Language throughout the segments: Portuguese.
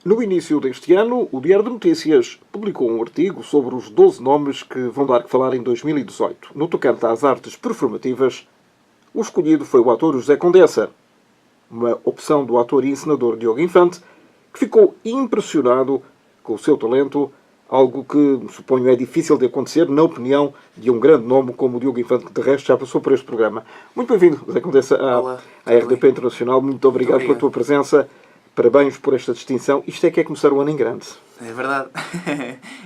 No início deste ano, o Diário de Notícias publicou um artigo sobre os 12 nomes que vão dar que falar em 2018. No tocante às artes performativas, o escolhido foi o ator José Condessa, uma opção do ator e encenador Diogo Infante, que ficou impressionado com o seu talento, algo que, suponho, é difícil de acontecer, na opinião de um grande nome como o Diogo Infante, que de resto já passou por este programa. Muito bem-vindo, José Condessa, à RDP Internacional. Muito obrigado pela tua presença. Parabéns por esta distinção. Isto é que é começar o ano em grande. É verdade.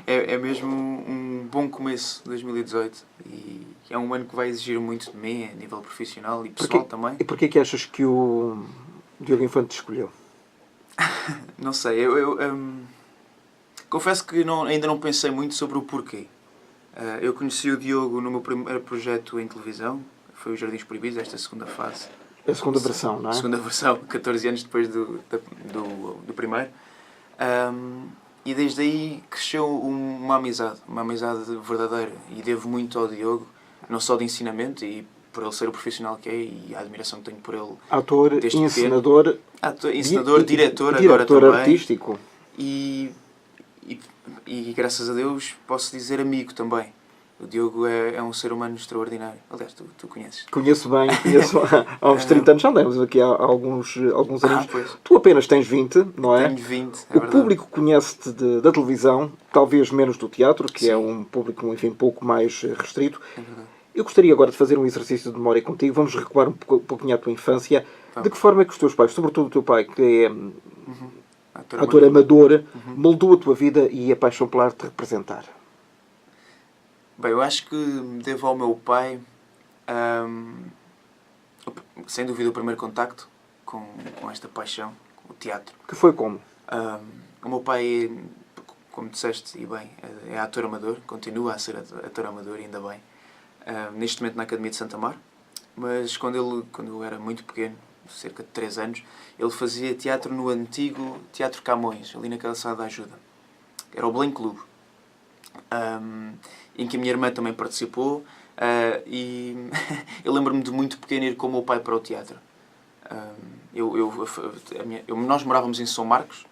É mesmo um bom começo de 2018. E é um ano que vai exigir muito de mim, a nível profissional e pessoal também. E porquê que achas que o Diogo Infante te escolheu? Não sei. Confesso que ainda não pensei muito sobre o porquê. Eu conheci o Diogo no meu primeiro projeto em televisão. Foi o Jardins Proibidos, esta segunda fase. A segunda versão, não é? A segunda versão, 14 anos depois do primeiro. E desde aí cresceu uma amizade verdadeira. E devo muito ao Diogo, não só de ensinamento, e por ele ser o profissional que é, e a admiração que tenho por ele. Ator, encenador... Diretor agora também. Artístico. E graças a Deus posso dizer amigo também. O Diogo é um ser humano extraordinário. Aliás, tu conheces. Conheço bem, há uns 30 anos, já andamos aqui há alguns anos. Pois. Tu apenas tens 20, não é? Tenho 20, O público conhece-te da televisão, talvez menos do teatro, que Sim. é um público, enfim, pouco mais restrito. É verdade. Eu gostaria agora de fazer um exercício de memória contigo. Vamos recuar um pouquinho à tua infância. De que forma é que os teus pais, sobretudo o teu pai, que é ator amador, moldou a tua vida e a paixão pela arte de representar? Bem, eu acho que devo ao meu pai, sem dúvida, o primeiro contacto com esta paixão, com o teatro. Que foi como? O meu pai, como disseste, e bem, é ator amador, continua a ser ator amador, ainda bem. Neste momento na Academia de Santa Mar, mas quando eu era muito pequeno, cerca de 3 anos, ele fazia teatro no antigo Teatro Camões, ali na Calçada da Ajuda. Era o Belém Clube. Em que a minha irmã também participou, e eu lembro-me de muito pequeno ir com o meu pai para o teatro. Nós morávamos em São Marcos,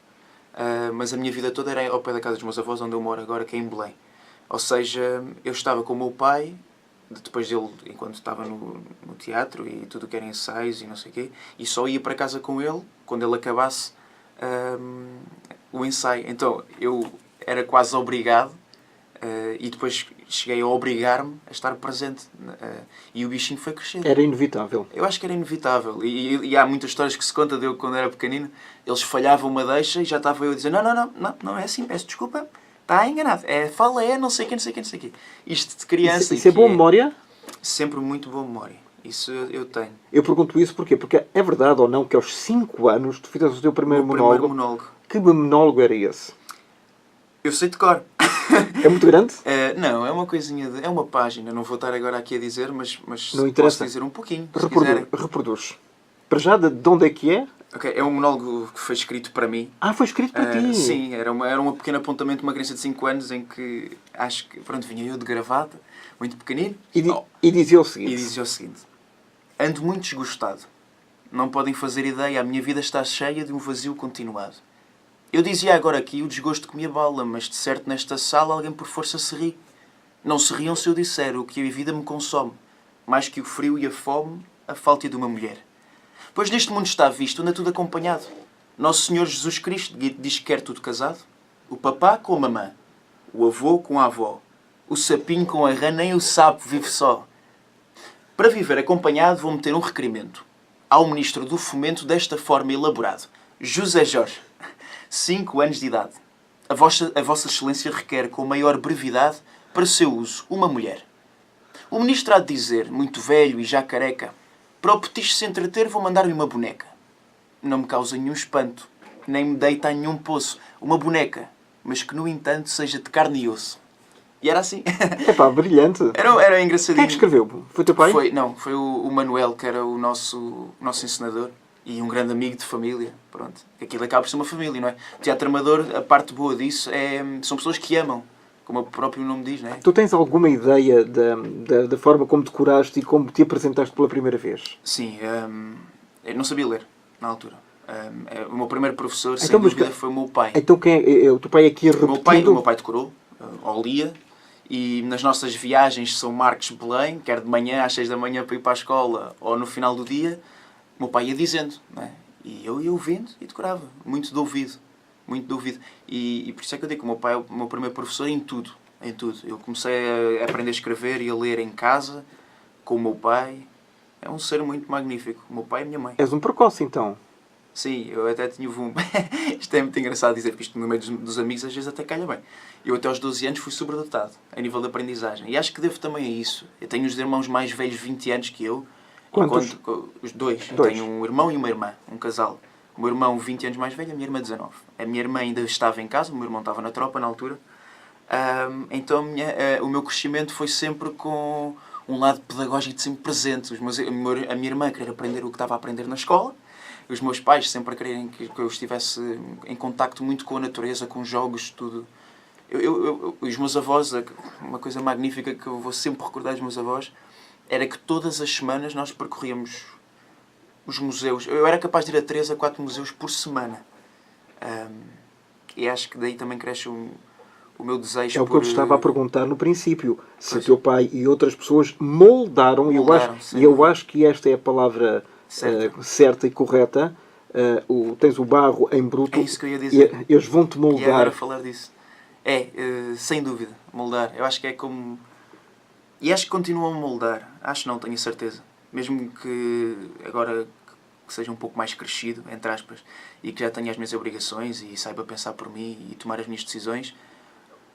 mas a minha vida toda era ao pé da casa dos meus avós, onde eu moro agora, que é em Belém. Ou seja, eu estava com o meu pai, depois dele, enquanto estava no teatro e tudo que era ensaios e não sei o quê, e só ia para casa com ele quando ele acabasse o ensaio. Então eu era quase obrigado, e depois cheguei a obrigar-me a estar presente, e o bichinho foi crescendo. Era inevitável. Eu acho que era inevitável. E há muitas histórias que se conta de eu quando era pequenino. Eles falhavam uma deixa e já estava eu a dizer não é assim, peço desculpa, está enganado. Fala não sei quê. Isto de criança... Isso é boa memória? Sempre muito boa memória. Isso eu tenho. Eu pergunto isso porquê? Porque é verdade ou não que aos 5 anos tu fizeste o teu primeiro monólogo? Que monólogo era esse? Eu sei de cor. É muito grande? Não, é uma coisinha, é uma página. Não vou estar agora aqui a dizer, mas não interessa. Posso dizer um pouquinho. Reproduz. Para já, de onde é que é? Okay, é um monólogo que foi escrito para mim. Foi escrito para ti? Sim, era um pequeno apontamento de uma criança de 5 anos em que, acho que, vinha eu de gravata, muito pequenino. E dizia o seguinte? E dizia o seguinte: ando muito desgostado. Não podem fazer ideia, a minha vida está cheia de um vazio continuado. Eu dizia agora aqui o desgosto que me abala, mas de certo nesta sala alguém por força se ri. Não se riam se eu disser o que a vida me consome, mais que o frio e a fome, a falta de uma mulher. Pois neste mundo está visto, anda tudo acompanhado. Nosso Senhor Jesus Cristo diz que quer tudo casado. O papá com a mamã, o avô com a avó, o sapinho com a rã, nem o sapo vive só. Para viver acompanhado vou meter um requerimento ao Ministro do Fomento desta forma elaborado. José Jorge, 5 anos de idade. A Vossa Excelência requer com maior brevidade para seu uso uma mulher. O Ministro há de dizer, muito velho e já careca, para o petiche se entreter vou mandar-lhe uma boneca. Não me causa nenhum espanto, nem me deita em nenhum poço. Uma boneca, mas que no entanto seja de carne e osso. E era assim. Brilhante. Era engraçadinho. Quem é que escreveu? Foi o teu pai? Foi o Manuel, que era o nosso encenador. E um grande amigo de família, pronto. Aquilo acaba por ser uma família, não é? O teatro amador, a parte boa disso são pessoas que amam, como o próprio nome diz, não é? Tu tens alguma ideia da forma como decoraste e como te apresentaste pela primeira vez? Sim, eu não sabia ler, na altura. O meu primeiro professor, sem Então, mas dúvida, foi o meu pai. Então o teu pai aqui O repetindo... meu pai decorou, ou lia, e nas nossas viagens de São Marcos de Belém, quer de manhã às 6 da manhã para ir para a escola, ou no final do dia, o meu pai ia dizendo, não é? E eu ia ouvindo e decorava, muito de ouvido. Muito de ouvido. E por isso é que eu digo que o meu pai é o meu primeiro professor em tudo. Em tudo. Eu comecei a aprender a escrever e a ler em casa, com o meu pai. É um ser muito magnífico. O meu pai e a minha mãe. És um precoce, então. Sim, eu até tinha um... Isto é muito engraçado dizer, porque isto no meio dos amigos às vezes até calha bem. Eu até aos 12 anos fui sobredotado, a nível de aprendizagem. E acho que devo também a isso. Eu tenho os irmãos mais velhos, 20 anos que eu. Quantos? Os dois. Eu Dois. tenho um irmão e uma irmã, um casal. O meu irmão 20 anos mais velho, a minha irmã 19. A minha irmã ainda estava em casa, o meu irmão estava na tropa na altura. Então o meu crescimento foi sempre com um lado pedagógico sempre presente. A minha irmã querer aprender o que estava a aprender na escola. Os meus pais sempre a quererem que eu estivesse em contacto muito com a natureza, com jogos, tudo. Os meus avós, uma coisa magnífica que eu vou sempre recordar dos meus avós, era que todas as semanas nós percorríamos os museus. Eu era capaz de ir a 3 a 4 museus por semana. E acho que daí também cresce o meu desejo É o que eu te estava a perguntar no princípio. Se o teu pai e outras pessoas moldaram, e eu acho que esta é a palavra certa e correta. Tens o barro em bruto. É isso que eu ia dizer. E eles vão-te moldar. E agora falar disso. Sem dúvida, moldar. Eu acho que é como... E acho que continuam a moldar. Acho não, tenho certeza. Mesmo que agora que seja um pouco mais crescido, entre aspas, e que já tenha as minhas obrigações e saiba pensar por mim e tomar as minhas decisões,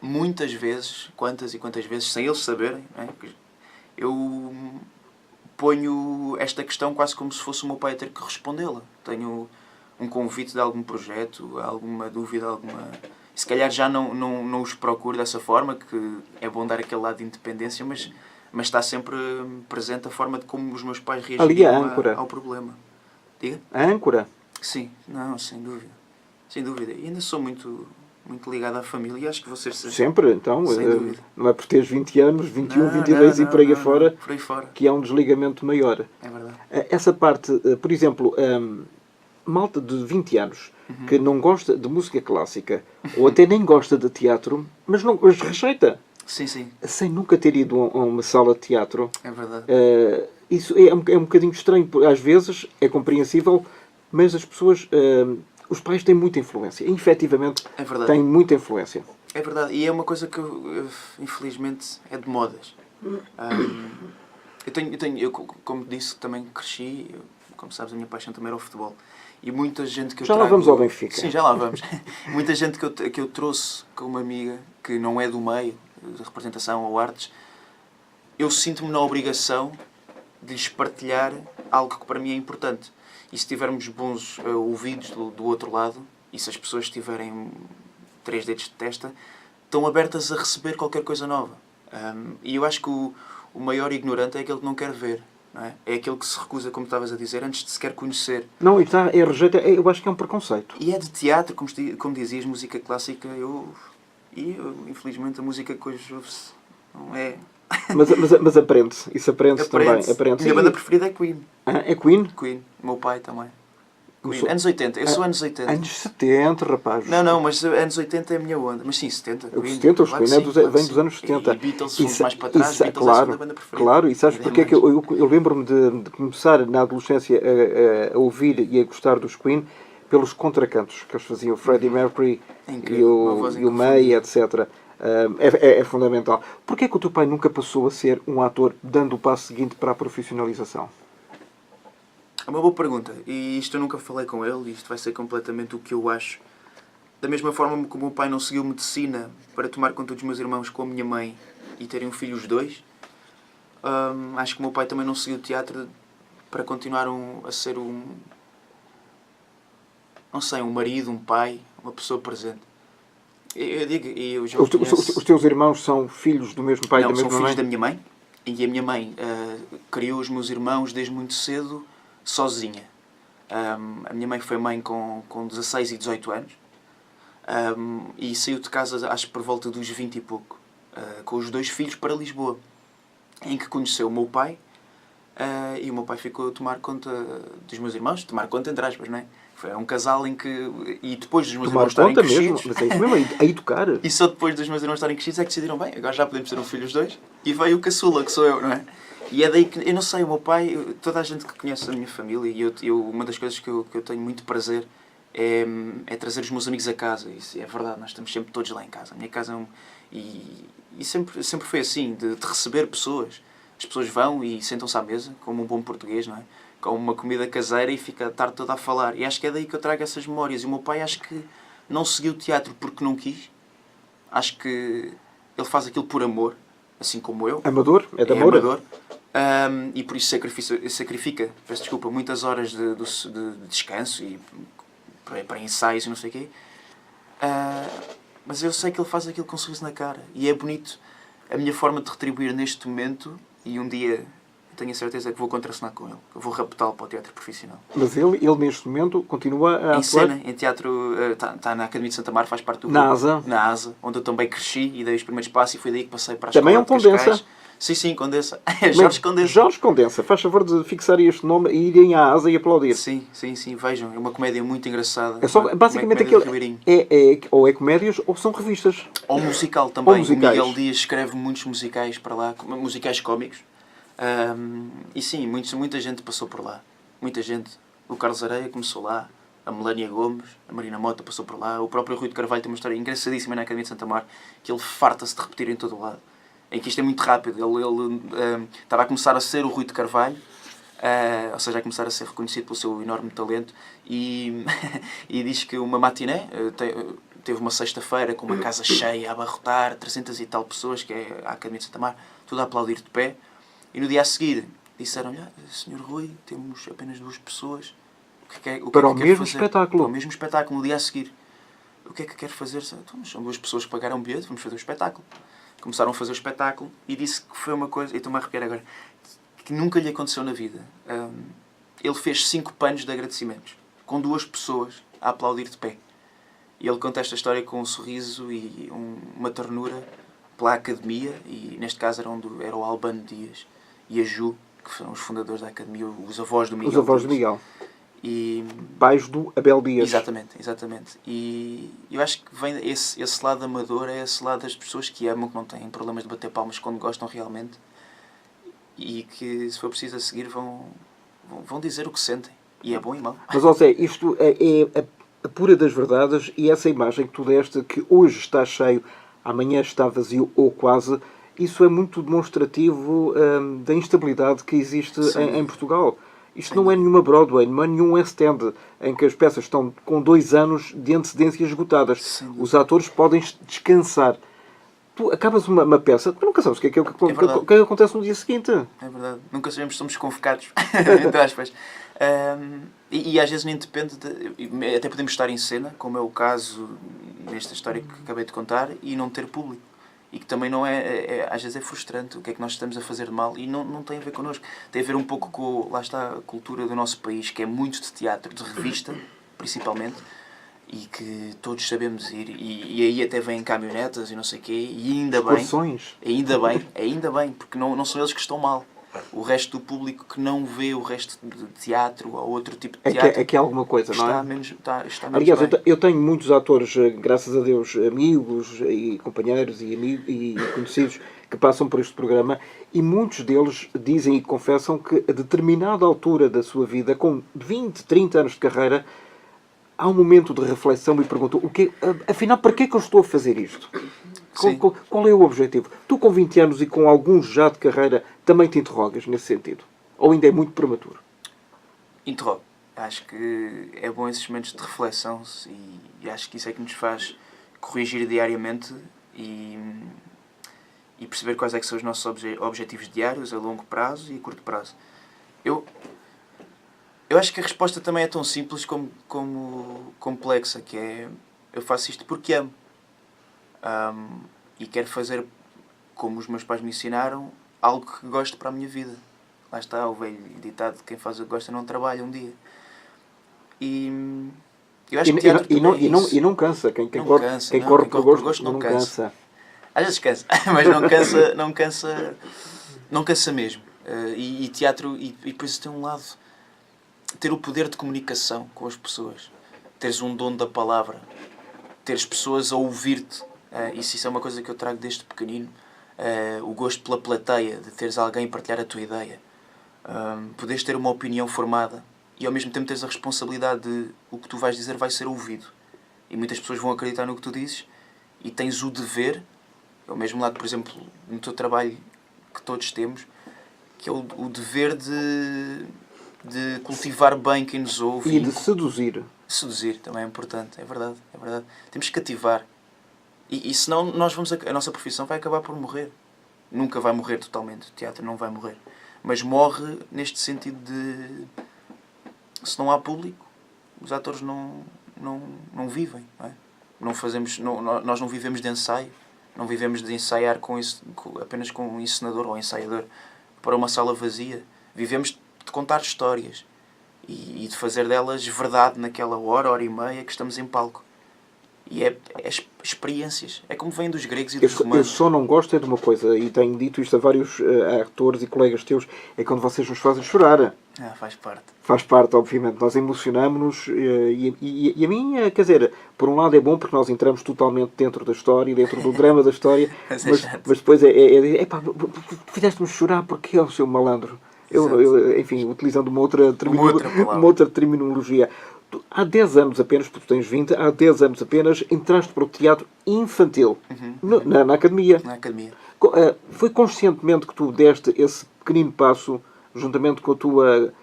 muitas vezes, quantas e quantas vezes, sem eles saberem, né, eu ponho esta questão quase como se fosse o meu pai a ter que respondê-la. Tenho um convite de algum projeto, alguma dúvida, se calhar já não os procuro dessa forma, que é bom dar aquele lado de independência, mas está sempre presente a forma de como os meus pais reagiriam ao problema. Diga? A âncora? Sim, não, sem dúvida. Sem dúvida. E ainda sou muito ligado à família e acho que vocês... Sempre, então. Sem dúvida. Não é por teres 20 anos, 21, 22 e por aí afora, por aí fora, que há um desligamento maior. É verdade. Essa parte, por exemplo, malta de 20 anos que não gosta de música clássica ou até nem gosta de teatro, mas rejeita. Sim, sim. Sem nunca ter ido a uma sala de teatro. É verdade. Isso é um bocadinho estranho. Às vezes é compreensível, mas as pessoas... os pais têm muita influência. E, efetivamente, têm muita influência. É verdade. E é uma coisa que, infelizmente, é de modas. Eu, como disse, também cresci. Como sabes, a minha paixão também era o futebol. E muita gente que eu Já lá vamos ao Benfica. Sim, já lá vamos. Muita gente que eu trouxe com uma amiga que não é do meio de representação ou artes, eu sinto-me na obrigação de lhes partilhar algo que para mim é importante. E se tivermos bons ouvidos do outro lado, e se as pessoas tiverem 3 dedos de testa, estão abertas a receber qualquer coisa nova. E eu acho que o maior ignorante é aquele que não quer ver. Não é? É aquele que se recusa, como estavas a dizer, antes de sequer conhecer. Não, rejeita, eu acho que é um preconceito. E é de teatro, como dizias, música clássica. Infelizmente, a música que hoje ouve-se não é... Mas aprende-se. Isso aprende-se também. A minha banda preferida é Queen. É Queen? Queen. O meu pai também. Queen. Anos 80. Eu sou anos 80. Anos 70, rapaz. Não, mas anos 80 é a minha onda. Mas sim, 70. Queen. 70, os Queen vem dos anos 70. E Beatles, fomos mais para trás. Beatles é a segunda banda preferida. Claro, e sabes porque é que eu lembro-me de começar na adolescência a ouvir e a gostar dos Queen pelos contracantos que eles faziam. O Freddie Mercury e o May, etc. É fundamental. Porquê é que o teu pai nunca passou a ser um ator dando o passo seguinte para a profissionalização? É uma boa pergunta. E isto eu nunca falei com ele. Isto vai ser completamente o que eu acho. Da mesma forma que o meu pai não seguiu medicina para tomar conta dos meus irmãos com a minha mãe e terem um filho os dois, acho que o meu pai também não seguiu teatro para continuar a ser um marido, um pai, uma pessoa presente. Eu digo, e eu já os teus irmãos são filhos do mesmo pai e da mesma mãe? Não, são filhos da minha mãe. E a minha mãe criou os meus irmãos desde muito cedo, sozinha. A minha mãe foi mãe com 16 e 18 anos. E saiu de casa, acho que por volta dos 20 e pouco, com os 2 filhos para Lisboa. Em que conheceu o meu pai, E o meu pai ficou a tomar conta dos meus irmãos, tomar conta entre aspas, não é? Foi um casal em que... E depois dos meus Tomar irmãos estarem conta crescidos... mesmo, mas é isso mesmo, a educar. E só depois dos meus irmãos estarem crescidos é que decidiram, bem, agora já podemos ter um filho os dois. E veio o caçula, que sou eu, não é? E é daí que, eu não sei, o meu pai, toda a gente que conhece a minha família, e uma das coisas que eu tenho muito prazer é trazer os meus amigos a casa. Isso é verdade, nós estamos sempre todos lá em casa. A minha casa é e sempre foi assim, de receber pessoas. As pessoas vão e sentam-se à mesa, como um bom português, não é? Com uma comida caseira e fica a tarde toda a falar. E acho que é daí que eu trago essas memórias. E o meu pai acho que não seguiu o teatro porque não quis. Acho que ele faz aquilo por amor, assim como eu. Amador? É de amor? Amador. E por isso sacrifica, peço desculpa, muitas horas de descanso e para ensaios e não sei o quê. Mas eu sei que ele faz aquilo com um sorriso na cara. E é bonito a minha forma de retribuir neste momento. E um dia tenho a certeza que vou contracenar com ele. Eu vou raptá-lo para o teatro profissional. Mas ele neste momento continua a em atuar? Cena, em teatro, está na Academia de Santa Mar, faz parte do Na grupo. ASA? Na ASA, onde eu também cresci e dei os primeiros passos e foi daí que passei para a Também é escola um de Cascais. Condensa? Sim, Condensa. Jorge Condensa. Jorge Condensa, faz favor de fixar este nome e irem à asa e aplaudir. Sim, vejam, é uma comédia muito engraçada. É só, basicamente uma comédia aquilo de Ribeirinho. ou é comédias ou são revistas. Ou musical também. Ou musicais. O Miguel Dias escreve muitos musicais para lá, musicais cómicos. E sim, muita gente passou por lá. Muita gente. O Carlos Areia começou lá, a Melania Gomes, a Marina Mota passou por lá, o próprio Rui de Carvalho tem uma história engraçadíssima na Academia de Santa Mar, que ele farta-se de repetir em todo o lado. Em que isto é muito rápido. Ele estava a começar a ser o Rui de Carvalho, ou seja, a começar a ser reconhecido pelo seu enorme talento, e diz que uma matiné, teve uma sexta-feira com uma casa cheia, a abarrotar, 300 e tal pessoas, que é a Academia de Santa Mar, tudo a aplaudir de pé, e no dia a seguir disseram-lhe, Sr. Rui, temos apenas 2 pessoas, Para o mesmo espetáculo. Para o mesmo espetáculo, no dia a seguir. O que é que quer fazer? Então, são 2 pessoas que pagaram um bilhete, vamos fazer o espetáculo. Começaram a fazer o espetáculo e disse que foi uma coisa, e estou-me a arrepiar agora, que nunca lhe aconteceu na vida. Ele fez 5 panos de agradecimentos, com 2 pessoas a aplaudir de pé. E ele conta esta história com um sorriso e uma ternura pela academia, e neste caso era o Albano Dias e a Ju, que são os fundadores da academia, os avós do Miguel. Os avós do Miguel. E pais do Abel Dias. Exatamente. E eu acho que vem esse lado amador, é esse lado das pessoas que amam, que não têm problemas de bater palmas quando gostam realmente, e que, se for preciso a seguir, vão dizer o que sentem. E é bom e mau. Mas, José, isto é a pura das verdades, e essa imagem que tu deste, que hoje está cheio, amanhã está vazio ou quase, isso é muito demonstrativo da instabilidade que existe em Portugal. Isto não é nenhuma Broadway, não é nenhum West End, em que as peças estão com 2 anos de antecedência esgotadas. Os atores podem descansar. Tu acabas uma peça, tu nunca sabes o que é que acontece no dia seguinte. É verdade. Nunca sabemos se somos convocados, entre aspas. E às vezes nem depende, até podemos estar em cena, como é o caso nesta história que acabei de contar, e não ter público. E que também não às vezes é frustrante o que é que nós estamos a fazer de mal, e não tem a ver connosco. Tem a ver um pouco com, lá está, a cultura do nosso país, que é muito de teatro, de revista, principalmente, e que todos sabemos ir, e aí até vêm caminhonetas e não sei o quê, e ainda bem, ainda bem, porque não são eles que estão mal. O resto do público que não vê o resto de teatro ou outro tipo de teatro... É que é alguma coisa, não é? Está menos Aliás, bem. eu tenho muitos atores, graças a Deus, amigos e companheiros e conhecidos que passam por este programa, e muitos deles dizem e confessam que a determinada altura da sua vida, com 20, 30 anos de carreira, há um momento de reflexão e perguntam, afinal, para que é que eu estou a fazer isto? Qual é o objetivo? Tu, com 20 anos e com alguns já de carreira, também te interrogas nesse sentido? Ou ainda é muito prematuro? Interrogo. Acho que é bom esses momentos de reflexão, e acho que isso é que nos faz corrigir diariamente e perceber quais é que são os nossos objetivos diários, a longo prazo e a curto prazo. Eu acho que a resposta também é tão simples como complexa, que é: eu faço isto porque amo. E quero fazer, como os meus pais me ensinaram, algo que gosto para a minha vida. Lá está o velho ditado: quem faz o que gosta não trabalha um dia. E eu acho que teatro e não cansa. Quem corre por gosto não cansa. Às vezes cansa, mas não cansa mesmo. E teatro, e depois tem um lado, ter o poder de comunicação com as pessoas, teres um dom da palavra, teres pessoas a ouvir-te. Isso é uma coisa que eu trago desde pequenino. O gosto pela plateia, de teres alguém a partilhar a tua ideia. Poderes ter uma opinião formada e ao mesmo tempo teres a responsabilidade de o que tu vais dizer vai ser ouvido. E muitas pessoas vão acreditar no que tu dizes e tens o dever, é o mesmo lado, por exemplo, no teu trabalho que todos temos, que é o dever de cultivar bem quem nos ouve. E de seduzir. Seduzir também é importante, é verdade, é verdade. Temos que cativar. E senão a nossa profissão vai acabar por morrer. Nunca vai morrer totalmente, o teatro não vai morrer. Mas morre neste sentido de... Se não há público, os atores não vivem. Não é? Nós não vivemos de ensaio. Não vivemos de ensaiar apenas com um encenador ou ensaiador para uma sala vazia. Vivemos de contar histórias. E de fazer delas verdade naquela hora e meia que estamos em palco. E é experiências. É como vem dos gregos e dos romanos. Eu só não gosto é de uma coisa, e tenho dito isto a vários atores e colegas teus, é quando vocês nos fazem chorar. Faz parte. Faz parte, obviamente. Nós emocionamos-nos e a mim, quer dizer, por um lado é bom porque nós entramos totalmente dentro da história, dentro do drama da história, mas depois fizeste-me chorar porque é o seu malandro. Enfim, utilizando uma outra terminologia. Há 10 anos apenas, porque tu tens 20, há 10 anos apenas entraste para o teatro infantil, na academia. Na academia. Foi conscientemente que tu deste esse pequenino passo, juntamente com a tua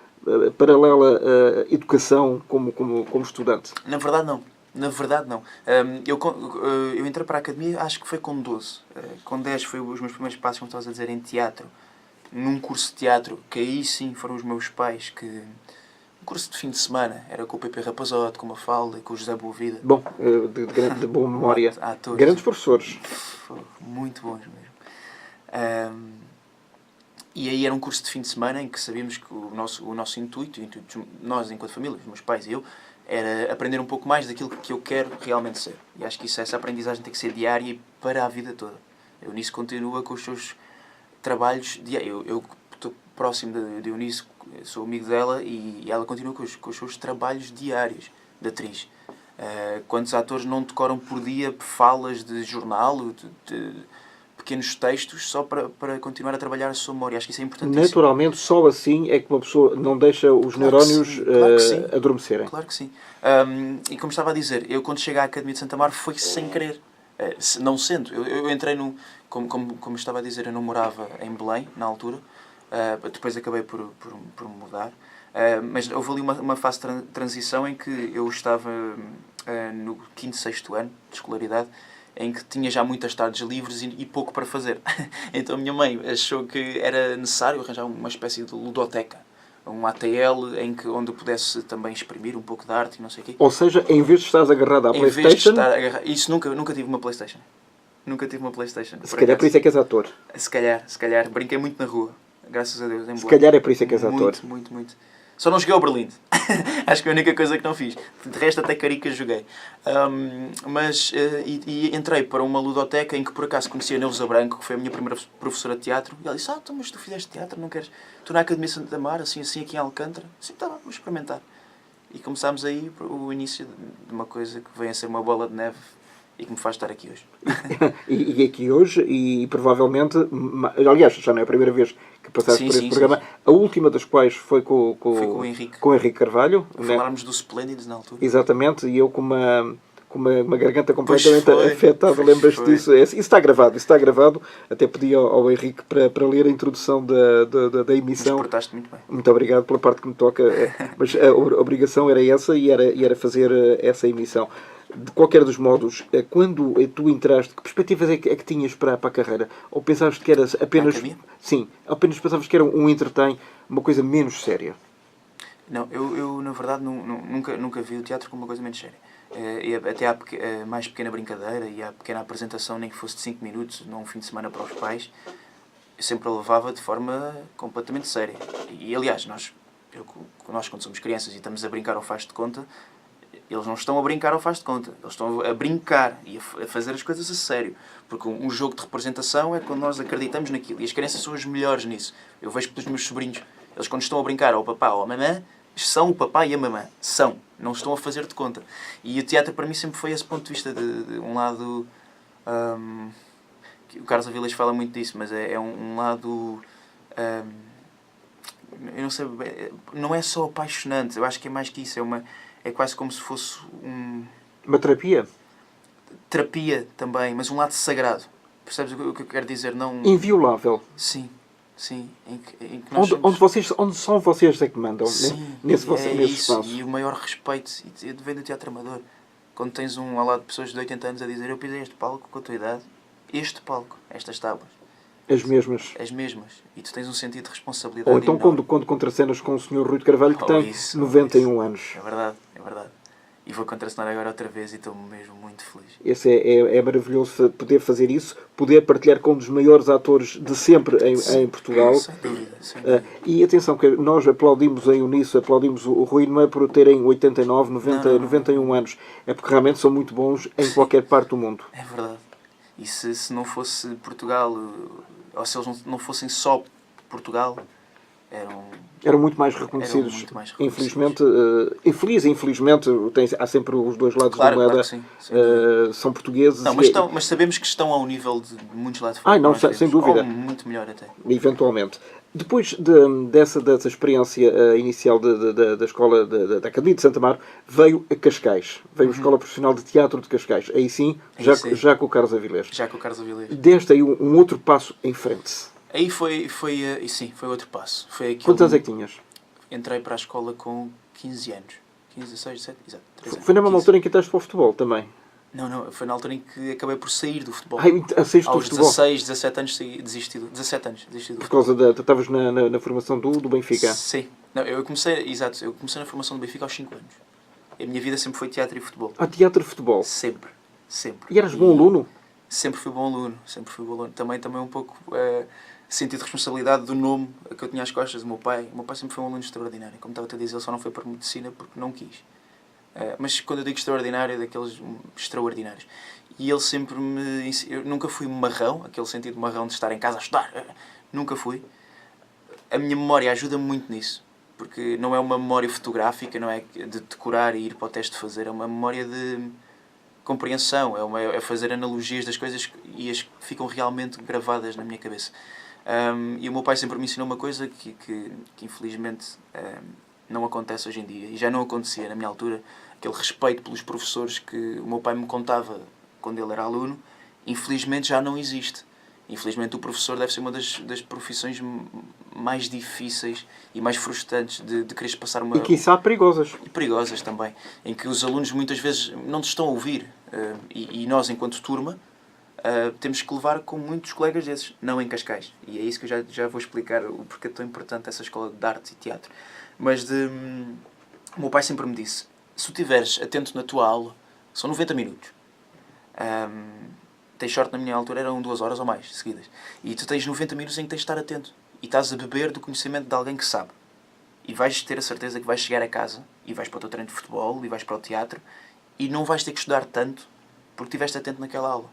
paralela educação como estudante? Na verdade, não. Eu entrei para a academia, acho que foi com 12. Com 10 foi os meus primeiros passos, como estavas a dizer, em teatro. Num curso de teatro, que aí sim foram os meus pais que... Um curso de fim de semana, era com o Pepe Rapazote, com a Mafalda e com o José Boavida. Bom, de boa memória. Grandes professores. Muito bons mesmo. E aí era um curso de fim de semana em que sabíamos que o nosso intuito, nós enquanto família, os meus pais e eu, era aprender um pouco mais daquilo que eu quero realmente ser. E acho que essa aprendizagem tem que ser diária e para a vida toda. A Eunice continua com os seus trabalhos diários. Eu estou próximo de Eunice, sou amigo dela e ela continua com os seus trabalhos diários de atriz. Quantos atores não decoram por dia falas de jornal, de pequenos textos, só para continuar a trabalhar a sua memória? Acho que isso é importantíssimo. Naturalmente, só assim é que uma pessoa não deixa os neurónios adormecerem. Claro que sim. E como estava a dizer, eu quando cheguei à Academia de Santa Mar foi sem querer. Não sendo. Eu entrei como estava a dizer, eu não morava em Belém, na altura. Depois acabei por me mudar. Mas houve ali uma fase de transição em que eu estava no 5º, 6º ano de escolaridade, em que tinha já muitas tardes livres e pouco para fazer. Então a minha mãe achou que era necessário arranjar uma espécie de ludoteca, um ATL onde eu pudesse também exprimir um pouco de arte e não sei o quê. Ou seja, em vez de estares agarrado à PlayStation... Isso nunca tive uma PlayStation. Nunca tive uma PlayStation. Se calhar por isso é que és ator. Se calhar. Brinquei muito na rua. Graças a Deus. Se calhar é por isso é que és ator. Muito. Só não joguei ao Berlim. Acho que é a única coisa que não fiz. De resto, até caricas joguei. E entrei para uma ludoteca em que, por acaso, conheci a Neuza Branco, que foi a minha primeira professora de teatro. E ela disse, mas tu fizeste teatro, não queres? Tu na Academia Santa Mar, assim, aqui em Alcântara? Sim, tá, vamos experimentar. E começámos aí o início de uma coisa que vem a ser uma bola de neve e que me faz estar aqui hoje. e aqui hoje, e provavelmente, aliás, já não é a primeira vez que passaste por este programa, sim. A última das quais foi com o Henrique. Com o Henrique Carvalho. Falámos do Splendid na altura. Exatamente, e eu com uma garganta completamente afetada, lembras-te disso? Isso está gravado, até pedi ao Henrique para ler a introdução da emissão. Mas portaste muito bem. Muito obrigado pela parte que me toca, mas a obrigação era essa e era fazer essa emissão. De qualquer dos modos, quando tu entraste, que perspectivas é que tinhas para a carreira? Ou pensavas que eras apenas... Sim, apenas pensavas que era um entretém, uma coisa menos séria? Não, eu na verdade nunca vi o teatro como uma coisa menos séria. E até à mais pequena brincadeira e à pequena apresentação, nem que fosse de 5 minutos, num fim de semana para os pais, eu sempre a levava de forma completamente séria. E aliás, nós quando somos crianças e estamos a brincar ao faz de conta, Eles não estão a brincar ao faz de conta. Eles estão a brincar e a fazer as coisas a sério. Porque um jogo de representação é quando nós acreditamos naquilo. E as crianças são as melhores nisso. Eu vejo pelos meus sobrinhos. Eles quando estão a brincar ao papá ou à mamã, são o papá e a mamã. São. Não estão a fazer de conta. E o teatro para mim sempre foi esse ponto de vista de um lado... o Carlos Avilés fala muito disso, mas é um lado... eu não sei... Não é só apaixonante. Eu acho que é mais que isso. É quase como se fosse uma terapia? Terapia também, mas um lado sagrado. Percebes o que eu quero dizer? Não... Inviolável. Sim. Sim. Em que nós onde são vocês é que mandam? Sim, nesse isso. espaço. E o maior respeito vem do teatro amador. Quando tens ao lado de pessoas de 80 anos a dizer eu pisei este palco com a tua idade, este palco, estas tábuas. As mesmas. As mesmas. E tu tens um sentido de responsabilidade. Ou então quando contracenas com o Sr. Rui de Carvalho, que tem 91 anos. É verdade. E vou contracenar agora outra vez e estou mesmo muito feliz. Esse é maravilhoso poder fazer isso, poder partilhar com um dos maiores atores de sempre em Portugal. Sem dúvida. E atenção, que nós aplaudimos em uníssono, aplaudimos o Rui, não é por terem 89, 90, 91 anos. É porque realmente são muito bons em qualquer parte do mundo. É verdade. E se não fosse Portugal, ou se eles não fossem só Portugal, eram muito mais reconhecidos. Infelizmente, infelizmente, há sempre os dois lados da moeda. Claro que sim, são portugueses. Não, mas sabemos que estão ao nível de muitos lá de fora. Não, sem dúvida. Ou muito melhor até. Eventualmente. Depois dessa experiência inicial da escola da Academia de Santa Amaro, veio a Cascais. Veio a Escola Profissional de Teatro de Cascais. Aí sim, já com o Carlos Avilés. Já com o Carlos Avilés. Deste aí um outro passo em frente. Aí foi outro passo. Quantos anos é que tinhas? Entrei para a escola com 15 anos. 15, 16, 17, exato. Foi na mesma altura em que entraste para o futebol também? Não, foi na altura em que acabei por sair do futebol. Aos 16, 17 anos desisti do Por causa estavas na formação do Benfica? Sim. Não, eu comecei na formação do Benfica aos 5 anos. A minha vida sempre foi teatro e futebol. Teatro e futebol? Sempre. E eras bom aluno? Sempre fui bom aluno. Também um pouco sentido de responsabilidade do nome que eu tinha às costas do meu pai. O meu pai sempre foi um aluno extraordinário. Como estava a dizer, ele só não foi para medicina porque não quis. Mas quando eu digo extraordinário, é daqueles extraordinários. E ele sempre eu nunca fui marrão, aquele sentido marrão de estar em casa a estudar. Nunca fui. A minha memória ajuda-me muito nisso. Porque não é uma memória fotográfica, não é de decorar e ir para o teste fazer. É uma memória de compreensão. É fazer analogias das coisas e as que ficam realmente gravadas na minha cabeça. E o meu pai sempre me ensinou uma coisa que infelizmente não acontece hoje em dia. E já não acontecia na minha altura. Aquele respeito pelos professores que o meu pai me contava quando ele era aluno, infelizmente já não existe. Infelizmente o professor deve ser uma das profissões mais difíceis e mais frustrantes de quereres passar uma... E quiçá perigosas. E perigosas também. Em que os alunos muitas vezes não te estão a ouvir. E nós, enquanto turma, temos que levar com muitos colegas desses, não em Cascais. E é isso que eu já vou explicar o porquê é tão importante essa escola de arte e teatro. Mas o meu pai sempre me disse, se tu estiveres atento na tua aula, são 90 minutos. Tens sorte, na minha altura eram 2 horas ou mais seguidas. E tu tens 90 minutos em que tens de estar atento. E estás a beber do conhecimento de alguém que sabe. E vais ter a certeza que vais chegar a casa, e vais para o teu treino de futebol, e vais para o teatro, e não vais ter que estudar tanto, porque estiveste atento naquela aula.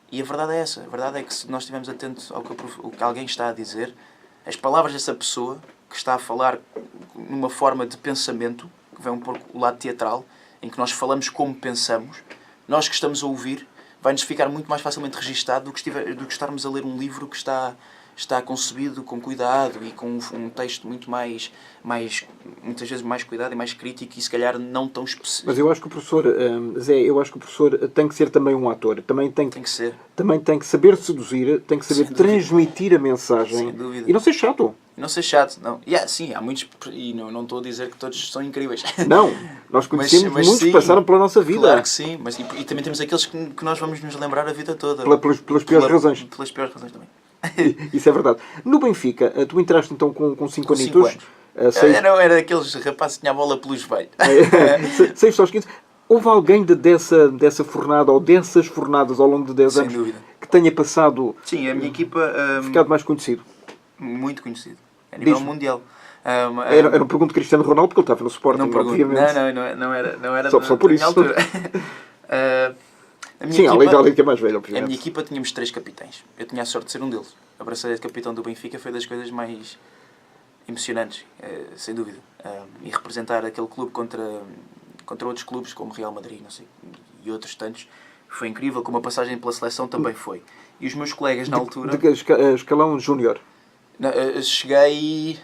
E a verdade é essa. A verdade é que se nós estivermos atentos ao que alguém está a dizer, as palavras dessa pessoa, que está a falar numa forma de pensamento, que vem um pouco o lado teatral, em que nós falamos como pensamos, nós que estamos a ouvir, vai-nos ficar muito mais facilmente registado do que estarmos a ler um livro que está concebido com cuidado e com um texto muito mais muitas vezes mais cuidado e mais crítico e se calhar não tão específico. Mas eu acho que o professor, Zé, tem que ser também um ator. Também tem que ser. Também tem que saber seduzir, tem que saber transmitir a mensagem. Sem dúvida. E não ser chato. Não ser chato, não. Sim, há muitos, e não estou a dizer que todos são incríveis. Não, nós conhecemos muitos que passaram pela nossa vida. Claro que sim, mas e também temos aqueles que nós vamos nos lembrar a vida toda. Pelas piores razões. Pelas piores razões também. Isso é verdade. No Benfica, tu entraste então com 5 anitos. Era daqueles rapazes que tinha a bola pelos velhos. 6 aos 15. Houve alguém dessa fornada ou dessas fornadas ao longo de 10 anos dúvida. Que tenha passado... Sim, a minha equipa... ficado mais conhecido? Muito conhecido. A nível mundial. Era uma pergunta de Cristiano Ronaldo, porque ele estava no Sporting, Não pergunto. obviamente. Não era Só da por minha isso. altura. A minha Sim, equipa- além que é mais velho, A obviamente. minha equipa tínhamos 3 capitães. Eu tinha a sorte de ser um deles. A braçadeira de capitão do Benfica foi das coisas mais emocionantes, sem dúvida. E representar aquele clube contra outros clubes, como Real Madrid, não sei, e outros tantos, foi incrível. Como a passagem pela seleção também foi. E os meus colegas na altura... De escalão júnior. Cheguei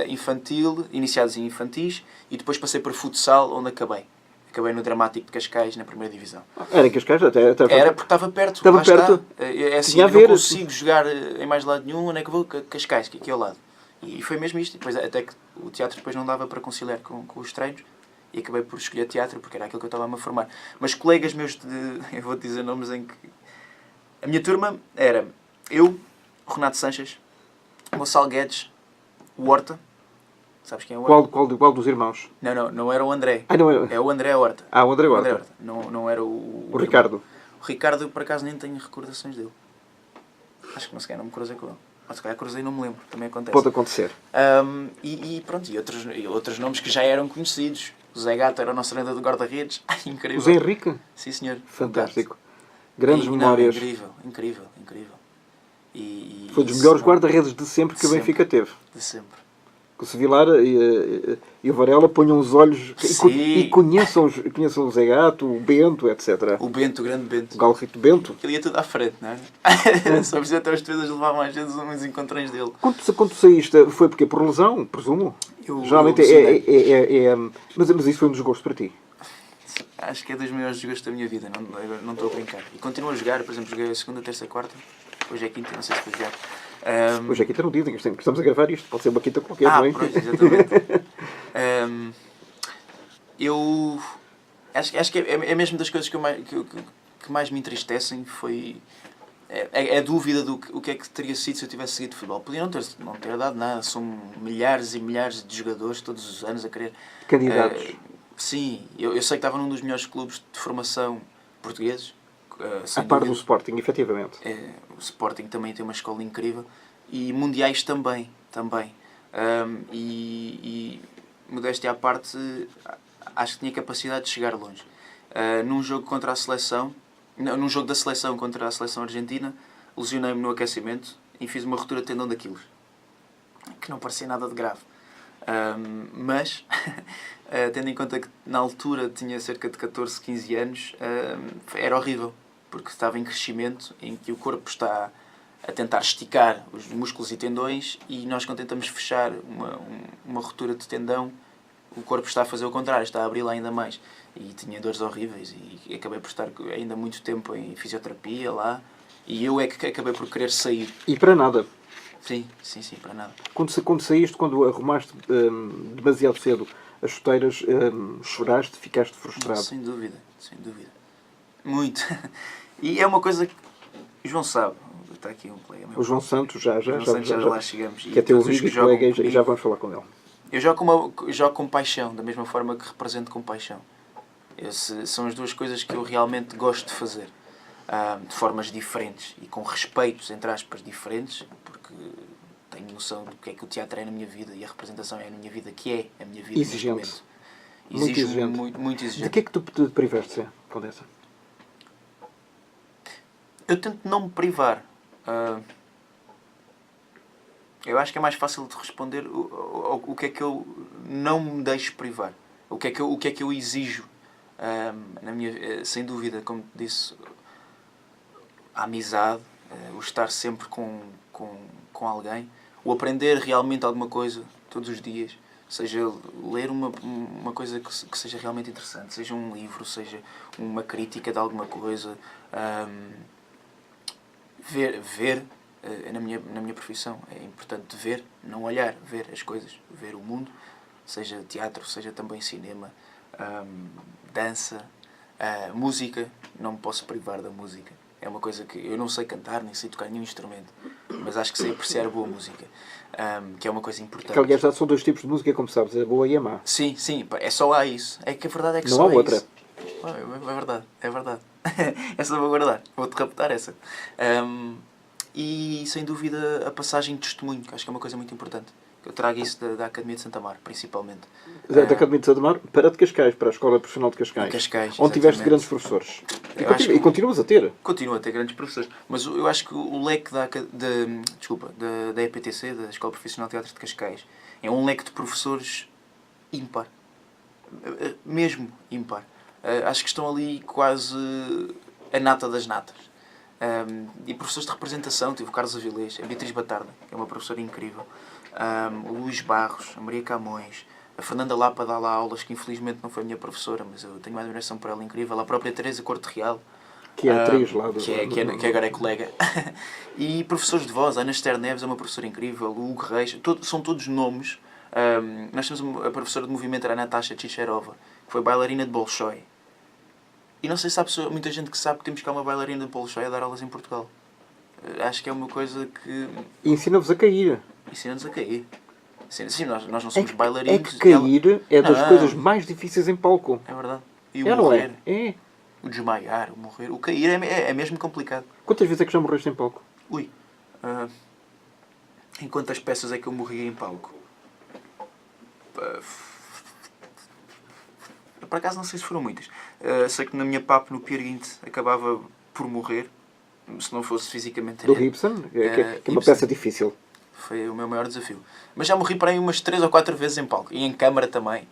a infantil, iniciados em infantis, e depois passei para futsal, onde acabei. Acabei no Dramático de Cascais, na primeira divisão. Era em Cascais, até Era porque estava perto. Estava lá perto. Está. É assim, Tinha a eu ver. não consigo jogar em mais lado nenhum, onde é que vou? Cascais, que aqui ao lado. E foi mesmo isto. Depois, até que o teatro depois não dava para conciliar com os treinos, e acabei por escolher teatro, porque era aquilo que eu estava a me formar. Mas colegas meus, eu vou dizer nomes em que... A minha turma era eu, o Renato Sanches, o Gonçalo Guedes, o Horta. Sabes quem é o Horta? Qual dos irmãos? Não era o André. Ah, não é. É o André Horta. Ah, o André Horta. Não era o Ricardo. O Ricardo, eu por acaso nem tenho recordações dele. Acho que não sequer não me cruzei com ele. Ou se calhar cruzei e não me lembro. Também acontece. Pode acontecer. E pronto, e outros nomes que já eram conhecidos. O Zé Gato era o nosso treinador de guarda-redes. Incrível. O Zé Henrique? Sim, senhor. Fantástico. Grandes Não, memórias. incrível. Foi dos melhores guarda-redes de sempre que o Sempre. Benfica teve. De sempre. Que o Sevilar e o Varela ponham os olhos Sim. e conheçam o Zé Gato, o Bento, etc. O Bento, o grande Bento. O Galrito Bento. Ele ia tudo à frente, não é? Só precisa até os defesas levavam às vezes uns encontrões dele. Quando saíste, foi porque? Por lesão, presumo? Geralmente mas isso foi um desgosto para ti. Acho que é dos maiores desgostos da minha vida, não estou a brincar. E continuo a jogar, por exemplo, joguei a segunda, terça e quarta. Hoje é quinta, não sei se vou jogar. Hoje é quinta no dia, que estamos a gravar isto. Pode ser uma quinta qualquer, não é? Pronto, exatamente. Eu acho que é mesmo das coisas que mais me entristecem. Foi a dúvida do que é que teria sido se eu tivesse seguido futebol. Podia não ter dado nada. São milhares e milhares de jogadores todos os anos a querer... Candidatos. Sim, eu sei que estava num dos melhores clubes de formação portugueses. A par do Sporting, efetivamente. O Sporting também tem uma escola incrível. E mundiais também. E modéstia à parte, acho que tinha capacidade de chegar longe. Num jogo contra a seleção, num jogo da seleção contra a seleção argentina, lesionei-me no aquecimento e fiz uma ruptura de tendão de Aquiles, que não parecia nada de grave. Mas, tendo em conta que na altura tinha cerca de 14, 15 anos, era horrível, porque estava em crescimento, em que o corpo está a tentar esticar os músculos e tendões, e nós, quando tentamos fechar uma ruptura de tendão, o corpo está a fazer o contrário, está a abri-la ainda mais. E tinha dores horríveis, e acabei por estar ainda muito tempo em fisioterapia lá, e eu é que acabei por querer sair. E para nada. Sim, para nada. Quando saíste, quando arrumaste demasiado cedo as chuteiras, choraste, ficaste frustrado? Sem dúvida. Muito. E é uma coisa que o João sabe. Está aqui um colega meu. O João Santos, já lá chegamos. Que é teu amigo e colega, e já vamos falar com ele. Eu jogo com paixão, da mesma forma que represento com paixão. São as duas coisas que eu realmente gosto de fazer. De formas diferentes e com respeitos, entre aspas, diferentes, porque tenho noção do que é que o teatro é na minha vida e a representação é na minha vida, que é a minha vida. Exigente. Muito exigente. Muito exigente. De que é que tu te privaste, Condessa? Eu tento não me privar. Eu acho que é mais fácil de responder o que é que eu não me deixo privar. O que é que eu exijo. Sem dúvida, como te disse, a amizade, o estar sempre com alguém, o aprender realmente alguma coisa todos os dias, seja ler uma coisa que seja realmente interessante, seja um livro, seja uma crítica de alguma coisa, ver na minha profissão é importante ver, não olhar, ver as coisas, ver o mundo, seja teatro, seja também cinema, dança, música. Não me posso privar da música. É uma coisa que eu não sei cantar, nem sei tocar nenhum instrumento, mas acho que sei apreciar boa música, que é uma coisa importante. Que, aliás, são dois tipos de música, como sabes, a boa e a má. Sim, é só há isso. É que a verdade é que não só há é outra. Isso. É verdade. Essa vou guardar, vou-te raptar essa. E, sem dúvida, a passagem de testemunho, que acho que é uma coisa muito importante. Eu trago isso da Academia de Santa Mar, principalmente. Da Academia de Santa Mar para de Cascais, para a Escola Profissional de Cascais. Em Cascais, onde tiveste exatamente. grandes professores. Eu acho E continuas a ter. Continuo a ter grandes professores, mas eu acho que o leque da EPTC, da Escola Profissional de Teatro de Cascais, é um leque de professores ímpar. Mesmo ímpar. Acho que estão ali quase a nata das natas. E professores de representação, tive o Carlos Avilés, a Beatriz Batarda, que é uma professora incrível, o Luís Barros, a Maria Camões, a Fernanda Lapa dá lá aulas, que infelizmente não foi a minha professora, mas eu tenho uma admiração por ela incrível, a própria Teresa Corte Real, Que é atriz lá do... que agora é colega. E professores de voz, a Ana Esther Neves é uma professora incrível, o Hugo Reis, são todos nomes. Nós temos a professora de movimento, era a Natasha Chicherova, que foi bailarina de Bolshoi. E não sei se há muita gente que sabe que temos cá uma bailarina de Bolshoi a dar aulas em Portugal. Acho que é uma coisa que... E ensina-vos a cair. Ensina-nos a cair. Sim, nós não somos bailarinos. É que cair é das coisas mais difíceis em palco. É verdade. E o Não morrer. é? É. O desmaiar, o morrer. O cair é mesmo complicado. Quantas vezes é que já morreste em palco? Ui. Em quantas peças é que eu morri em palco? Por acaso não sei se foram muitas. Sei que na minha PAP no Pier Guinte acabava por morrer. Se não fosse fisicamente. Do Gibson? Que é uma Gibson. peça difícil. Foi o meu maior desafio. Mas já morri para aí umas 3 ou 4 vezes em palco. E em câmara também.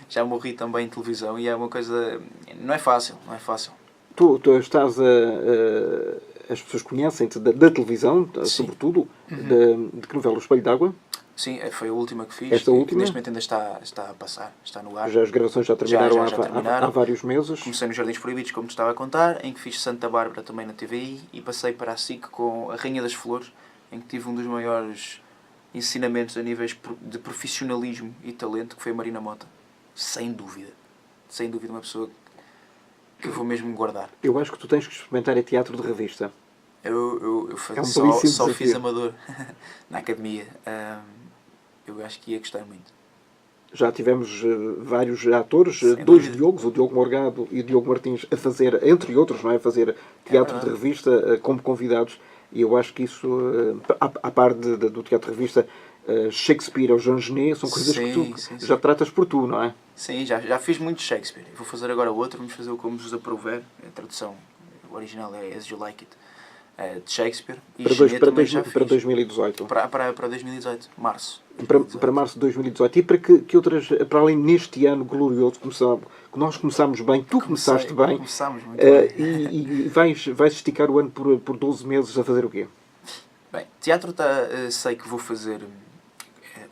Já morri também em televisão. E é uma coisa... Não é fácil. Não é fácil. Tu estás as pessoas conhecem-te da televisão, sobretudo, de que novela? O Espelho d'Água? Sim, foi a última que fiz. Esta última? Neste momento ainda está a passar. Está no ar. Já as gravações já terminaram, Já terminaram. há vários meses. Comecei nos Jardins Proibidos, como te estava a contar, em que fiz Santa Bárbara também na TVI. E passei para a SIC com A Rainha das Flores, em que tive um dos maiores ensinamentos a níveis de profissionalismo e talento, que foi a Marina Mota. Sem dúvida. Sem dúvida, uma pessoa que eu vou mesmo guardar. Eu acho que tu tens que experimentar é teatro de revista. Eu só fiz amador na academia. Eu acho que ia gostar muito. Já tivemos vários atores, Sem dois dúvida. Diogos, o Diogo Morgado e o Diogo Martins, a fazer, entre outros, não é? A fazer teatro de revista como convidados. E eu acho que isso, à par do teatro de revista, Shakespeare ou Jean Genet, são coisas que tu já tratas por tu, não é? Sim, já fiz muito Shakespeare. Vou fazer agora outro, vamos fazer o Como Vos Aprouver. A tradução, o original é As You Like It, de Shakespeare. E Para 2018. Para 2018, março. Para março de 2018. E para que outras, para além neste ano glorioso, que nós começámos bem, tu começaste bem, Começámos muito bem. e vais esticar o ano por 12 meses a fazer o quê? Bem, teatro sei que vou fazer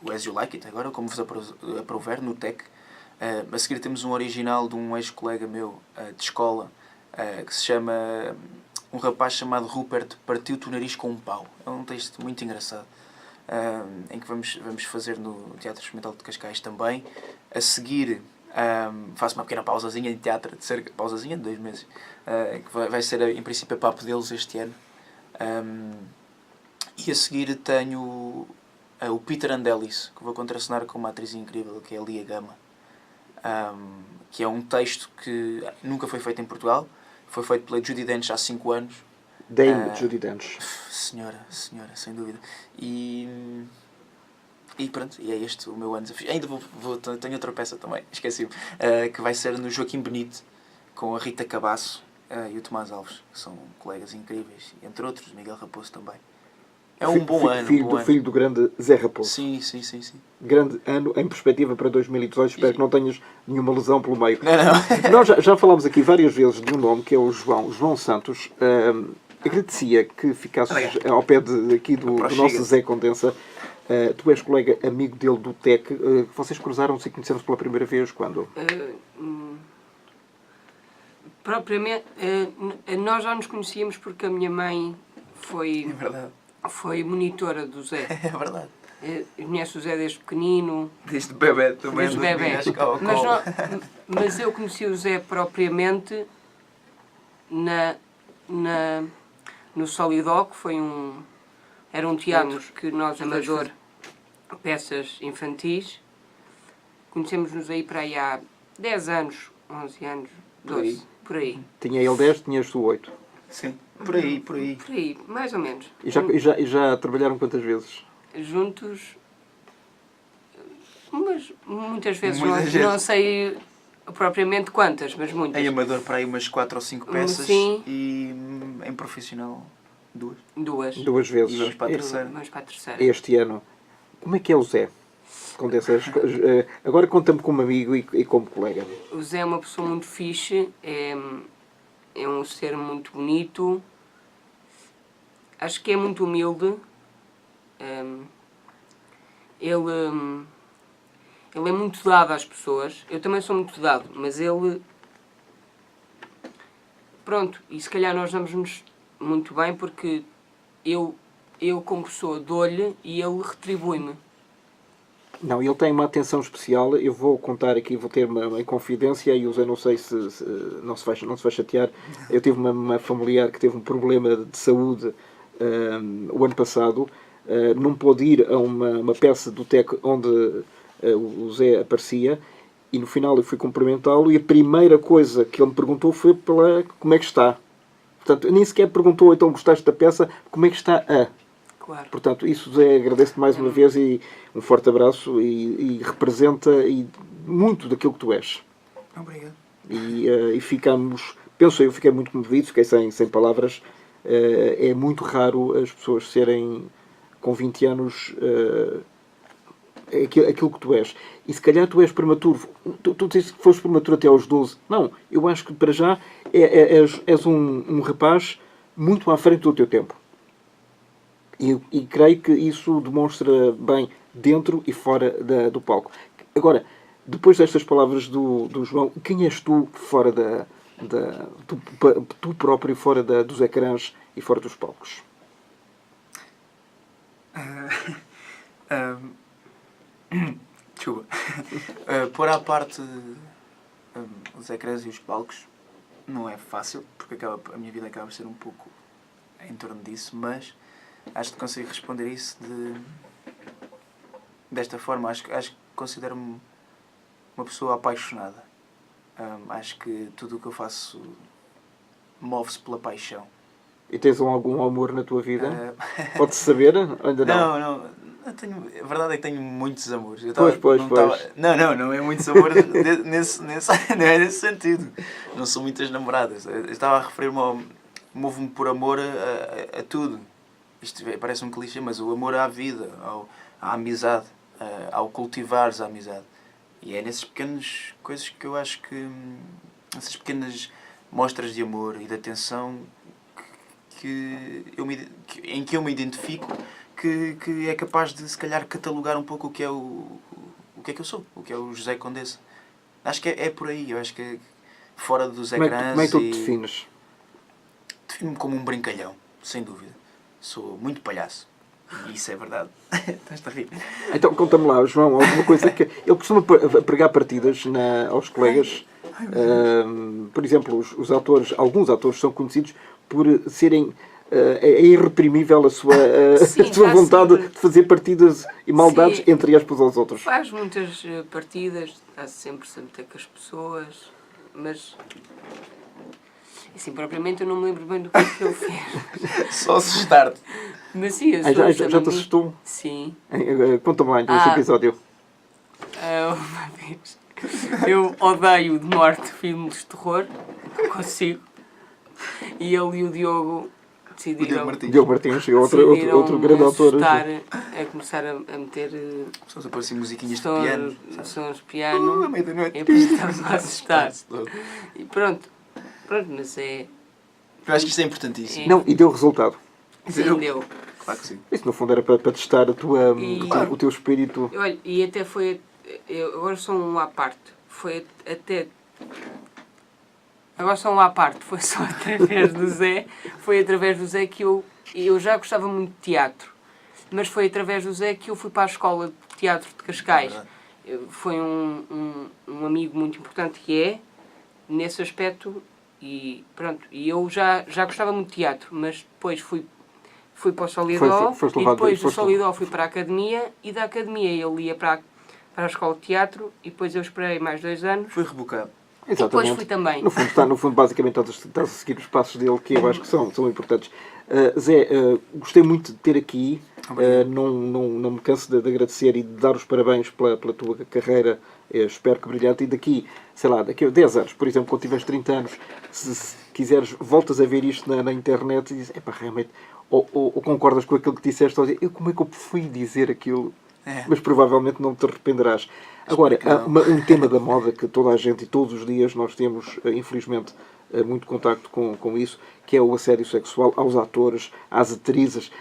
o As You Like It agora, Como Vos Aprouver, no TEC. A seguir temos um original de um ex-colega meu de escola, que se chama... Um rapaz chamado Rupert partiu-te o nariz com um pau. É um texto muito engraçado. Em que vamos fazer no Teatro Experimental de Cascais também. A seguir, faço uma pequena pausazinha em teatro, pausazinha de 2 meses, que vai ser, em princípio, a papo deles este ano. E a seguir tenho o Peter and Alice, que vou contracenar com uma atriz incrível, que é a Lia Gama. Que é um texto que nunca foi feito em Portugal. Foi feito pela Judi Dench há 5 anos. Dame Judi Dench. Senhora, sem dúvida. E pronto, e é este o meu ano desafio. Ainda tenho outra peça também, esqueci-me, que vai ser no Joaquim Benito, com a Rita Cabasso e o Tomás Alves, que são colegas incríveis, entre outros, Miguel Raposo também. É um bom ano. Filho do grande Zé Raposo. Sim. Grande ano em perspectiva para 2018. Espero que não tenhas nenhuma lesão pelo meio. Não. Nós já falámos aqui várias vezes de um nome que é o João Santos. Agradecia que ficasses ao pé aqui do nosso Zé Condensa. Tu és colega amigo dele do TEC. Vocês cruzaram-se e conheceram-se pela primeira vez quando? Propriamente, nós já nos conhecíamos porque a minha mãe foi... É verdade. Foi monitora do Zé. É verdade. Conhece o Zé desde pequenino. Desde bebê também. Desde bebê. Mas eu conheci o Zé propriamente no Solidó, que foi era um teatro que nós, amador, peças infantis. Conhecemos-nos aí para aí há 10 anos, 11 anos, 12, por aí. Tinha ele 10, tinhas tu 8. Sim, por aí. Por aí, mais ou menos. E já trabalharam quantas vezes? Juntos, Mas muitas vezes, Muitas vezes. não sei propriamente quantas, mas muitas. Em amador para aí umas 4 ou 5 peças. Sim. E em profissional 2. Duas. vezes. E vamos para a terceira. Vamos para a terceira. Este ano. Como é que é o Zé? Agora conta-me como amigo e como colega. O Zé é uma pessoa muito fixe, é um ser muito bonito, acho que é muito humilde. Ele é muito dado às pessoas. Eu também sou muito dado, mas ele... Pronto, e se calhar nós damos-nos muito bem porque eu como pessoa dou-lhe e ele retribui-me. Não, ele tem uma atenção especial. Eu vou contar aqui, vou ter uma confidência e o Zé não sei se não se vai chatear. Eu tive uma familiar que teve um problema de saúde o ano passado. Não pôde ir a uma peça do TEC onde o Zé aparecia e no final eu fui cumprimentá-lo e a primeira coisa que ele me perguntou foi como é que está. Portanto, nem sequer perguntou, então gostaste da peça, como é que está a... Claro. Portanto, isso, Zé, agradeço-te mais uma vez e um forte abraço e representa muito daquilo que tu és. Obrigado. E ficamos, penso eu, fiquei muito comovido, fiquei sem palavras. É muito raro as pessoas serem, com 20 anos, aquilo que tu és. E se calhar tu és prematuro. Tu dizes que foste prematuro até aos 12. Não, eu acho que para já és um rapaz muito à frente do teu tempo. E creio que isso demonstra bem dentro e fora do palco. Agora, depois destas palavras do João, quem és tu fora tu próprio fora dos ecrãs e fora dos palcos? Desculpa. Pôr à parte os ecrãs e os palcos não é fácil, porque a minha vida acaba de ser um pouco em torno disso, mas acho que consigo responder isso desta forma. Acho que considero-me uma pessoa apaixonada. Acho que tudo o que eu faço move-se pela paixão. E tens algum amor na tua vida? Pode-se saber? Ainda não? Não. A verdade é que tenho muitos amores. Pois. Não é muitos amores não é nesse sentido. Não são muitas namoradas. Eu estava a referir-me ao... Movo-me por amor a tudo. Isto parece um clichê, mas o amor à vida, à amizade, ao cultivares a amizade. E é nessas pequenas coisas que eu acho que... Essas pequenas mostras de amor e de atenção em que eu me identifico, que é capaz de, se calhar, catalogar um pouco o que é que eu sou, o que é o José Condessa. Acho que é por aí. Eu acho que fora dos ecrãs... Como é que tu te defines? Defino-me como um brincalhão, sem dúvida. Sou muito palhaço. E isso é verdade. Estás-te a rir. Então, conta-me lá, João, alguma coisa que... Ele costuma pregar partidas aos colegas. Por exemplo, alguns atores são conhecidos por serem... É irreprimível a sua vontade de fazer partidas e maldades, Sim, entre aspas, aos outros. Faz muitas partidas, está sempre a meter com as pessoas, mas... Assim, propriamente eu não me lembro bem do que ele fez. Só assustar-te. Mas sim, Já te assustou? Sim. Conta-me lá, então, esse episódio. Uma vez. Eu odeio de morte filmes de terror. Não consigo. E ele e o Diogo decidiram... Diogo Martins, outro grande autor. A começar a meter... Só apareciam musiquinhas de piano. Sons de piano. À meia-noite. E depois estava a assustar. E pronto, mas é... Eu acho que isto é importantíssimo. Não, e deu resultado. Sim, deu. Claro que sim. Isso, no fundo, era para testar o teu espírito. Olha, e até foi... Agora só um à parte. Foi até... Agora só um à parte. Foi só através do Zé. Foi através do Zé que eu já gostava muito de teatro. Mas foi através do Zé que eu fui para a escola de teatro de Cascais. Foi um amigo muito importante que é, nesse aspecto, e pronto. E eu já gostava muito de teatro, mas depois fui para o Solidó, e depois do Solidó fui para a academia, e da academia ele ia para a escola de teatro, e depois eu esperei mais 2 anos. Foi rebocado. Exatamente. Depois fui também. No fundo, basicamente, estás a seguir os passos dele, que eu acho que são importantes. Zé, gostei muito de ter aqui. Obrigado. Não me canso de agradecer e de dar os parabéns pela tua carreira. Espero que brilhante. E daqui, sei lá, daqui a 10 anos, por exemplo, quando tiveres 30 anos, se quiseres, voltas a ver isto na internet e dizes, epá, realmente, ou concordas com aquilo que disseste, ou dizes, como é que eu fui dizer aquilo? É. Mas provavelmente não te arrependerás. Agora, que não. um tema da moda que toda a gente e todos os dias nós temos, infelizmente, muito contacto com isso, que é o assédio sexual aos atores, às atrizes.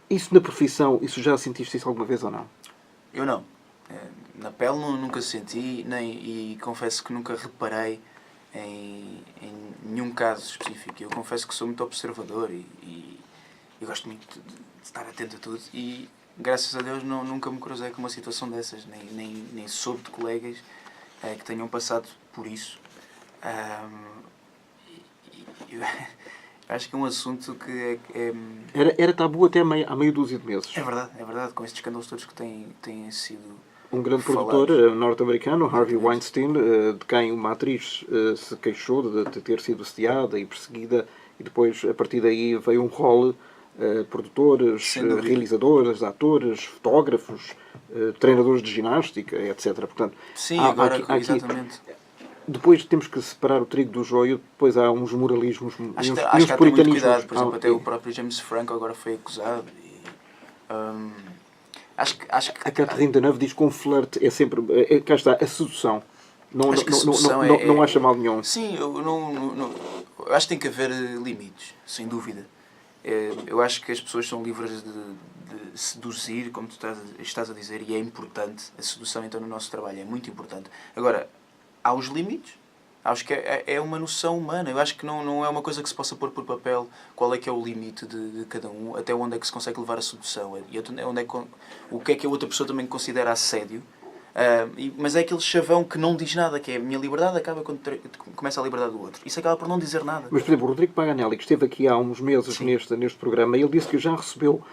Isso na profissão, isso já sentiste isso alguma vez ou não? Eu não. Na pele nunca senti, e confesso que nunca reparei em nenhum caso específico. Eu confesso que sou muito observador e gosto muito de estar atento a tudo e graças a Deus nunca me cruzei com uma situação dessas, nem soube de colegas que tenham passado por isso. Eu acho que é um assunto que Era tabu até há meia dúzia de meses. é verdade, com estes escândalos todos que têm sido Um grande falados. produtor norte-americano, Harvey Weinstein, de quem uma atriz se queixou de ter sido assediada e perseguida, e depois, a partir daí, veio um rol produtores, Sem dúvida. realizadores, atores, fotógrafos, treinadores de ginástica, etc. Portanto, Sim, há agora, aqui- exatamente. depois temos que separar o trigo do joio, depois há uns moralismos Acho e que uns há de ter muito puritanismos. cuidado. Por exemplo, até o próprio James Franco agora foi acusado. Acho que A Catherine Deneuve diz que um flerte é sempre... cá está, a sedução. acho que sedução é... Não acha mal nenhum. Sim, eu acho que tem que haver limites, sem dúvida. Eu acho que as pessoas são livres de seduzir, como tu estás a dizer, e é importante. A sedução, então, no nosso trabalho é muito importante. Agora, há os limites. Acho que é uma noção humana. Eu acho que não é uma coisa que se possa pôr por papel qual é que é o limite de cada um, até onde é que se consegue levar a sedução. E o que é que a outra pessoa também considera assédio. Mas é aquele chavão que não diz nada, que é a minha liberdade acaba quando começa a liberdade do outro. Isso acaba por não dizer nada. Mas, por exemplo, o Rodrigo Paganelli, que esteve aqui há uns meses neste programa, ele disse que já recebeu,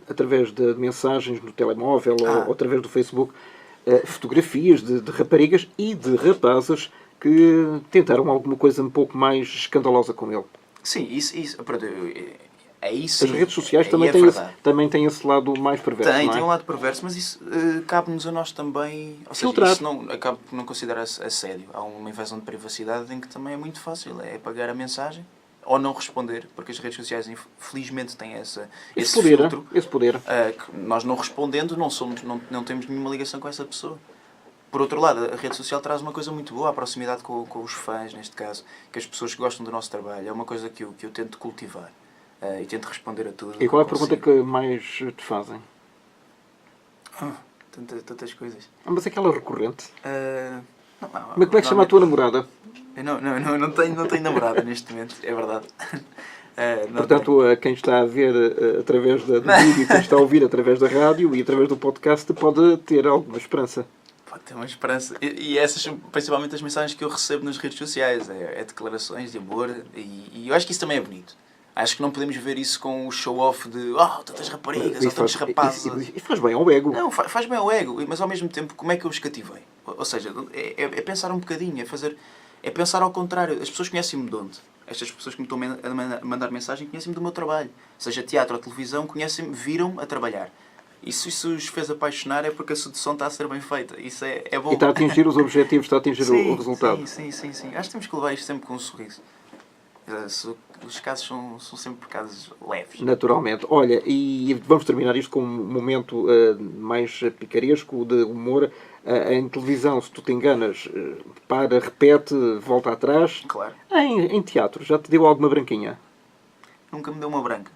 através de mensagens no telemóvel ou através do Facebook, fotografias de raparigas e de rapazes que tentaram alguma coisa um pouco mais escandalosa com ele. Sim, isso pronto, é isso. As redes sociais também têm esse lado mais perverso, não é? Tem um lado perverso, mas isso cabe-nos a nós também. Ou seja, Filtrar. isso acaba por não considerar assédio. Há uma invasão de privacidade em que também é muito fácil. É apagar a mensagem ou não responder, porque as redes sociais infelizmente têm esse filtro. Esse poder. Que nós não respondendo não temos nenhuma ligação com essa pessoa. Por outro lado, a rede social traz uma coisa muito boa, a proximidade com os fãs, neste caso, que as pessoas que gostam do nosso trabalho. É uma coisa que eu tento cultivar e tento responder a tudo. E qual é a pergunta que mais te fazem? Tantas coisas. Mas aquela recorrente. Como é que chama a tua namorada? Eu não tenho namorada neste momento, é verdade. Portanto, quem está a ver através do vídeo, quem está a ouvir através da rádio e através do podcast, pode ter alguma esperança. Pode ter uma esperança. E essas são principalmente as mensagens que eu recebo nas redes sociais. É declarações de amor. E eu acho que isso também é bonito. Acho que não podemos ver isso com o show-off de tantas raparigas ou tantos rapazes. E faz bem ao ego. Não, faz bem ao ego. Mas ao mesmo tempo, como é que eu os cativei? Ou seja, é pensar um bocadinho. É pensar ao contrário. As pessoas conhecem-me de onde? Estas pessoas que me estão a mandar mensagem conhecem-me do meu trabalho. Seja teatro ou televisão, conhecem-me, viram-me a trabalhar. E se isso os fez apaixonar é porque a sedução está a ser bem feita. Isso é bom. E está a atingir os objetivos, está a atingir o resultado. Sim. Acho que temos que levar isto sempre com um sorriso. Os casos são sempre casos leves. Naturalmente. Olha, e vamos terminar isto com um momento mais picaresco de humor. Em televisão, se tu te enganas, para, repete, volta atrás. Claro. Em teatro, já te deu alguma branquinha? Nunca me deu uma branca.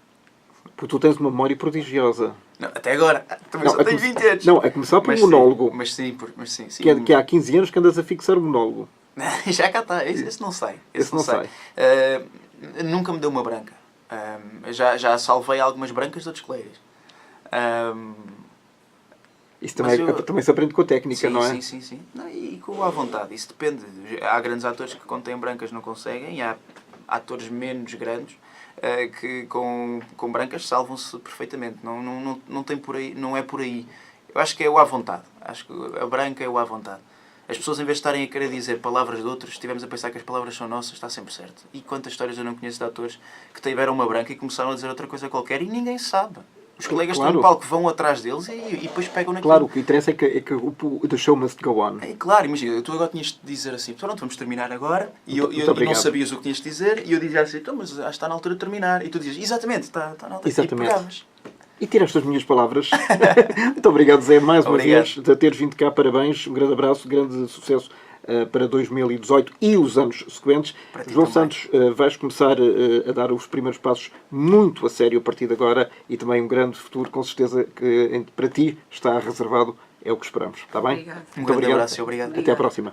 Porque tu tens uma memória prodigiosa. Não, até agora. Também só tenho 20 anos. Não, a começar por um monólogo. Mas sim. Que há 15 anos que andas a fixar o monólogo. Já cá está. Esse não sai. Esse não sai. Nunca me deu uma branca. Já salvei algumas brancas de outros colegas. Isso também se aprende com a técnica, não é? Sim. E com a vontade. Isso depende. Há grandes atores que quando têm brancas não conseguem. E há atores menos grandes que com brancas salvam-se perfeitamente. Não tem por aí, não é por aí. Eu acho que é o à vontade. Acho que a branca é o à vontade. As pessoas, em vez de estarem a querer dizer palavras de outros, estivemos a pensar que as palavras são nossas, está sempre certo. E quantas histórias eu não conheço de atores que tiveram uma branca e começaram a dizer outra coisa qualquer e ninguém sabe. Os colegas estão no palco, vão atrás deles e depois pegam naquilo. Claro, o que interessa é que the show must go on. É claro, imagina, tu agora tinhas de dizer assim, pronto, vamos terminar agora, e não sabias o que tinhas de dizer, e eu dizia assim, então, mas já está na altura de terminar. E tu dizias, exatamente, está na altura. Exatamente. E pegavas. E tiraste as minhas palavras. Muito obrigado, Zé, mais uma Obrigado. vez, de teres vindo cá. Parabéns, um grande abraço, grande sucesso para 2018 e os anos seguintes. João também. Santos, vais começar a dar os primeiros passos muito a sério a partir de agora e também um grande futuro, com certeza, que para ti está reservado. É o que esperamos. Está bem? Obrigado. Um grande abraço e obrigado. Até à próxima.